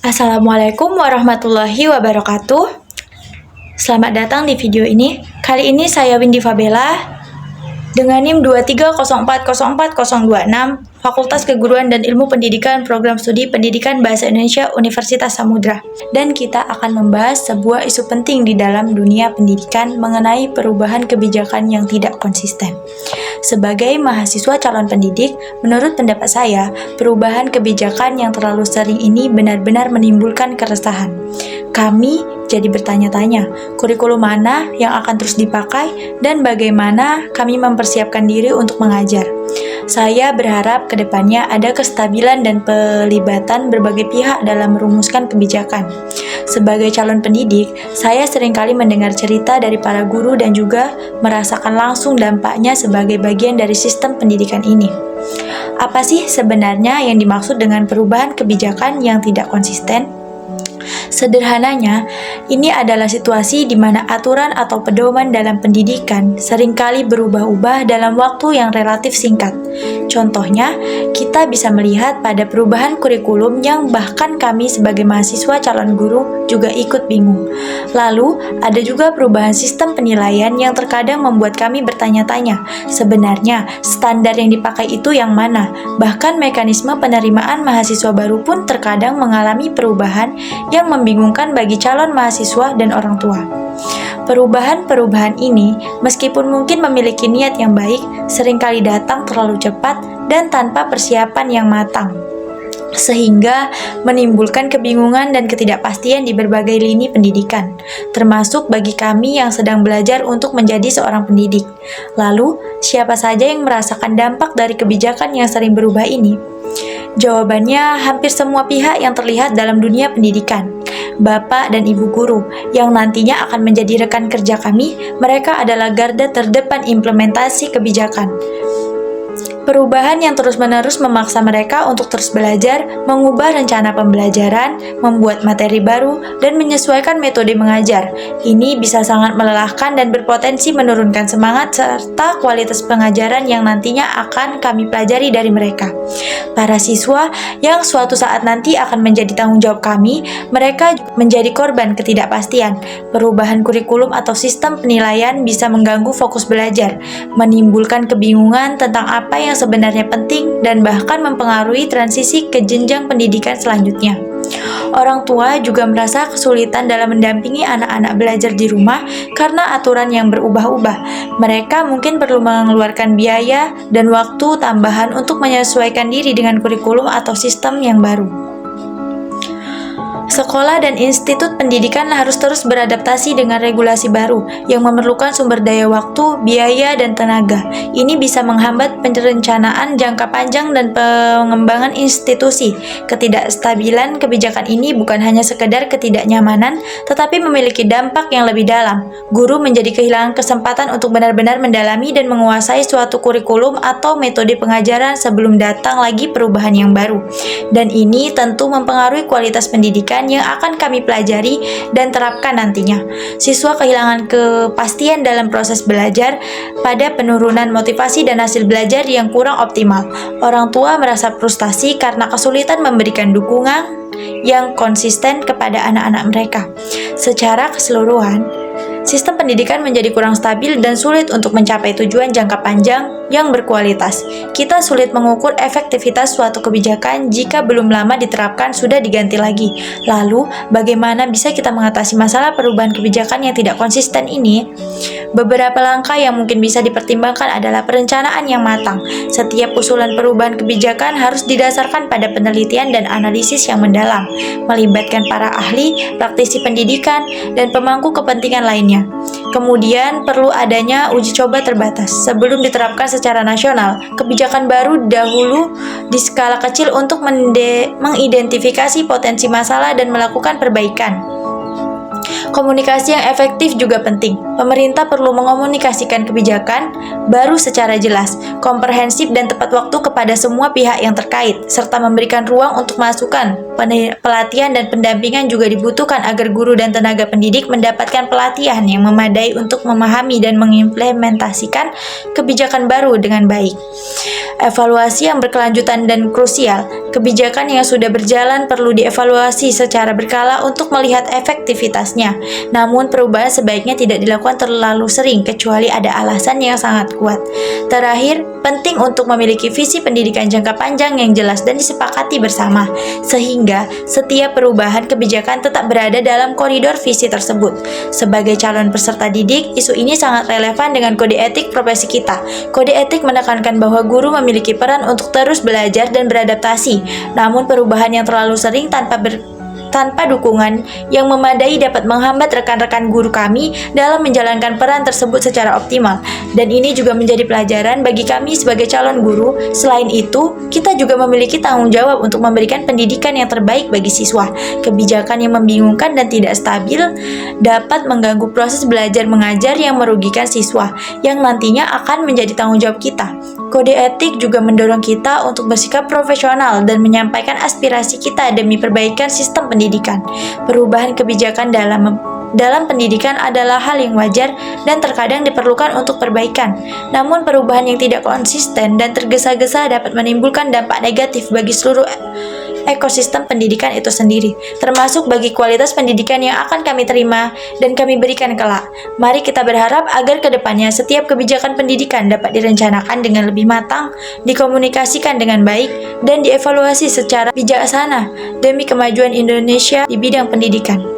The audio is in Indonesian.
Assalamualaikum warahmatullahi wabarakatuh. Selamat datang di video ini. Kali ini saya Windy Fabela dengan NIM 230404026 Fakultas Keguruan dan Ilmu Pendidikan Program Studi Pendidikan Bahasa Indonesia Universitas Samudra. Dan kita akan membahas sebuah isu penting di dalam dunia pendidikan mengenai perubahan kebijakan yang tidak konsisten. Sebagai mahasiswa calon pendidik, menurut pendapat saya, perubahan kebijakan yang terlalu sering ini benar-benar menimbulkan keresahan. Kami jadi bertanya-tanya, kurikulum mana yang akan terus dipakai dan bagaimana kami mempersiapkan diri untuk mengajar. Saya berharap ke depannya ada kestabilan dan pelibatan berbagai pihak dalam merumuskan kebijakan. Sebagai calon pendidik, saya seringkali mendengar cerita dari para guru dan juga merasakan langsung dampaknya sebagai bagian dari sistem pendidikan ini. Apa sih sebenarnya yang dimaksud dengan perubahan kebijakan yang tidak konsisten? Sederhananya, ini adalah situasi di mana aturan atau pedoman dalam pendidikan seringkali berubah-ubah dalam waktu yang relatif singkat. Contohnya, kita bisa melihat pada perubahan kurikulum yang bahkan kami sebagai mahasiswa calon guru juga ikut bingung. Lalu, ada juga perubahan sistem penilaian yang terkadang membuat kami bertanya-tanya, sebenarnya standar yang dipakai itu yang mana? Bahkan mekanisme penerimaan mahasiswa baru pun terkadang mengalami perubahan yang membingungkan bagi calon mahasiswa dan orang tua. Perubahan-perubahan ini, meskipun mungkin memiliki niat yang baik, seringkali datang terlalu cepat dan tanpa persiapan yang matang, sehingga menimbulkan kebingungan dan ketidakpastian di berbagai lini pendidikan, termasuk bagi kami yang sedang belajar untuk menjadi seorang pendidik. Lalu, siapa saja yang merasakan dampak dari kebijakan yang sering berubah ini? Jawabannya hampir semua pihak yang terlihat dalam dunia pendidikan. Bapak dan Ibu guru yang nantinya akan menjadi rekan kerja kami, mereka adalah garda terdepan implementasi kebijakan. Perubahan yang terus-menerus memaksa mereka untuk terus belajar, mengubah rencana pembelajaran, membuat materi baru, dan menyesuaikan metode mengajar. Ini bisa sangat melelahkan dan berpotensi menurunkan semangat serta kualitas pengajaran yang nantinya akan kami pelajari dari mereka. Para siswa yang suatu saat nanti akan menjadi tanggung jawab kami, mereka menjadi korban ketidakpastian. Perubahan kurikulum atau sistem penilaian bisa mengganggu fokus belajar, menimbulkan kebingungan tentang apa yang sebenarnya penting dan bahkan mempengaruhi transisi ke jenjang pendidikan selanjutnya. Orang tua juga merasa kesulitan dalam mendampingi anak-anak belajar di rumah karena aturan yang berubah-ubah. Mereka mungkin perlu mengeluarkan biaya dan waktu tambahan untuk menyesuaikan diri dengan kurikulum atau sistem yang baru. Sekolah dan institut pendidikan harus terus beradaptasi dengan regulasi baru yang memerlukan sumber daya waktu, biaya, dan tenaga. Ini bisa menghambat perencanaan jangka panjang dan pengembangan institusi. Ketidakstabilan kebijakan ini bukan hanya sekedar ketidaknyamanan, tetapi memiliki dampak yang lebih dalam. Guru menjadi kehilangan kesempatan untuk benar-benar mendalami dan menguasai suatu kurikulum atau metode pengajaran sebelum datang lagi perubahan yang baru. Dan ini tentu mempengaruhi kualitas pendidikan yang akan kami pelajari dan terapkan nantinya. Siswa kehilangan kepastian dalam proses belajar pada penurunan motivasi dan hasil belajar yang kurang optimal. Orang tua merasa frustasi karena kesulitan memberikan dukungan yang konsisten kepada anak-anak mereka. Secara keseluruhan, sistem pendidikan menjadi kurang stabil dan sulit untuk mencapai tujuan jangka panjang yang berkualitas. Kita sulit mengukur efektivitas suatu kebijakan jika belum lama diterapkan sudah diganti lagi. Lalu, bagaimana bisa kita mengatasi masalah perubahan kebijakan yang tidak konsisten ini? Beberapa langkah yang mungkin bisa dipertimbangkan adalah perencanaan yang matang. Setiap usulan perubahan kebijakan harus didasarkan pada penelitian dan analisis yang mendalam, melibatkan para ahli, praktisi pendidikan, dan pemangku kepentingan lainnya. Kemudian perlu adanya uji coba terbatas. Sebelum diterapkan secara nasional, kebijakan baru dahulu di skala kecil untuk mengidentifikasi potensi masalah dan melakukan perbaikan. Komunikasi yang efektif juga penting. Pemerintah perlu mengomunikasikan kebijakan baru secara jelas, komprehensif dan tepat waktu kepada semua pihak yang terkait, serta memberikan ruang untuk masukan. Pelatihan dan pendampingan juga dibutuhkan agar guru dan tenaga pendidik mendapatkan pelatihan yang memadai untuk memahami dan mengimplementasikan kebijakan baru dengan baik. Evaluasi yang berkelanjutan dan krusial. Kebijakan yang sudah berjalan perlu dievaluasi secara berkala untuk melihat efektivitasnya. Namun perubahan sebaiknya tidak dilakukan terlalu sering kecuali ada alasan yang sangat kuat. Terakhir, penting untuk memiliki visi pendidikan jangka panjang yang jelas dan disepakati bersama, sehingga setiap perubahan kebijakan tetap berada dalam koridor visi tersebut. Sebagai calon peserta didik, isu ini sangat relevan dengan kode etik profesi kita. Kode etik menekankan bahwa guru memiliki peran untuk terus belajar dan beradaptasi. Namun perubahan yang terlalu sering tanpa dukungan yang memadai dapat menghambat rekan-rekan guru kami dalam menjalankan peran tersebut secara optimal. Dan ini juga menjadi pelajaran bagi kami sebagai calon guru. Selain itu, kita juga memiliki tanggung jawab untuk memberikan pendidikan yang terbaik bagi siswa. Kebijakan yang membingungkan dan tidak stabil dapat mengganggu proses belajar mengajar yang merugikan siswa, yang nantinya akan menjadi tanggung jawab kita. Kode etik juga mendorong kita untuk bersikap profesional dan menyampaikan aspirasi kita demi perbaikan sistem pendidikan. Perubahan kebijakan dalam pendidikan adalah hal yang wajar dan terkadang diperlukan untuk perbaikan. Namun perubahan yang tidak konsisten dan tergesa-gesa dapat menimbulkan dampak negatif bagi seluruh ekosistem pendidikan itu sendiri, termasuk bagi kualitas pendidikan yang akan kami terima dan kami berikan kelak. Mari kita berharap agar kedepannya setiap kebijakan pendidikan dapat direncanakan dengan lebih matang, dikomunikasikan dengan baik, dan dievaluasi secara bijaksana demi kemajuan Indonesia di bidang pendidikan.